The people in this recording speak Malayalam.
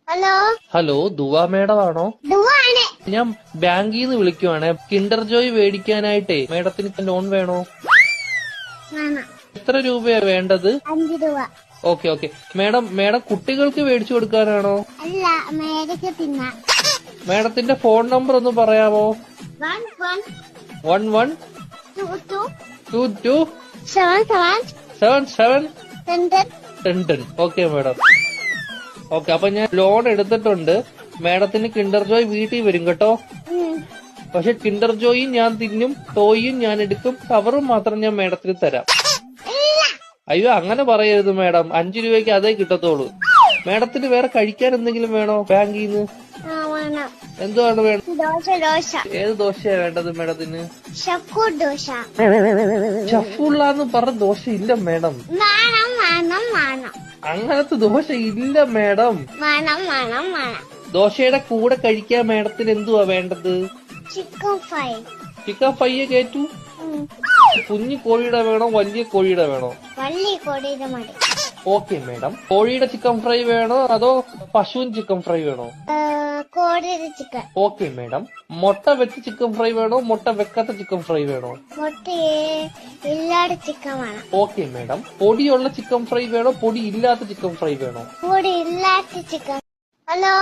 ഹലോ ഹലോ ദുവാ മേഡം ആണോ? ദുവാണ്. ഞാൻ ബാങ്കിൽ നിന്ന് വിളിക്കുവാണ്. കിൻഡർ ജോയ് മേടിക്കാനായിട്ടേ മേഡത്തിന് ലോൺ വേണോ? വേണം. എത്ര രൂപയാ വേണ്ടത്? 5 രൂപ. ഓക്കെ മേഡം കുട്ടികൾക്ക് മേടിച്ചു കൊടുക്കാനാണോ? അല്ല, മേടിക്ക് തിന്നാ. മേഡത്തിന്റെ ഫോൺ നമ്പർ ഒന്ന് പറയാമോ? 11 22 77 10. Okay madam. ഓക്കെ, അപ്പൊ ഞാൻ ലോൺ എടുത്തിട്ടുണ്ട്. മേഡത്തിന് കിൻഡർ ജോയ് വീട്ടിൽ വരും കേട്ടോ. പക്ഷെ കിൻഡർ ജോയും ഞാൻ തിന്നും, ടോയും ഞാൻ എടുക്കും, കവറും മാത്രം ഞാൻ മേഡത്തിന് തരാം. അയ്യോ, അങ്ങനെ പറയരുത് മേഡം. 5 രൂപയ്ക്ക് അതേ കിട്ടത്തോളൂ. മേഡത്തിന് വേറെ കഴിക്കാൻ എന്തെങ്കിലും വേണോ ബാങ്കിൽ നിന്ന്? എന്തുവാണ് വേണം? ഏത് ദോശയാ വേണ്ടത് മേഡത്തിന്? ദോശ. ഷഫുള്ളാന്ന് പറഞ്ഞ ദോശ ഇല്ല മേഡം. അങ്ങനത്തെ ദോശ ഇല്ല മേഡം. ദോശയുടെ കൂടെ കഴിക്കാൻ മേഡത്തിന് എന്തുവാ വേണ്ടത്? Chicken fry. ചിക്കൻ ഫ്രൈയെ കേറ്റു. കുഞ്ഞു കോഴിയുടെ വേണോ വലിയ കോഴിയുടെ വേണോ? വലിയ കോഴിയുടെ മതി. Okay madam. കോഴിയുടെ ചിക്കൻ ഫ്രൈ വേണോ അതോ പശുവിൻ ചിക്കൻ ഫ്രൈ വേണോ? കോഴിയുടെ ചിക്കൻ. Okay madam. മുട്ട വെച്ച ചിക്കൻ ഫ്രൈ വേണോ മുട്ട വെക്കാത്ത ചിക്കൻ ഫ്രൈ വേണോ? ഇല്ലാത്ത ചിക്കൻ വേണം. Okay madam. പൊടിയുള്ള ചിക്കൻ ഫ്രൈ വേണോ പൊടി ഇല്ലാത്ത ചിക്കൻ ഫ്രൈ വേണോ? പൊടി ഇല്ലാത്ത ചിക്കൻ. ഹലോ.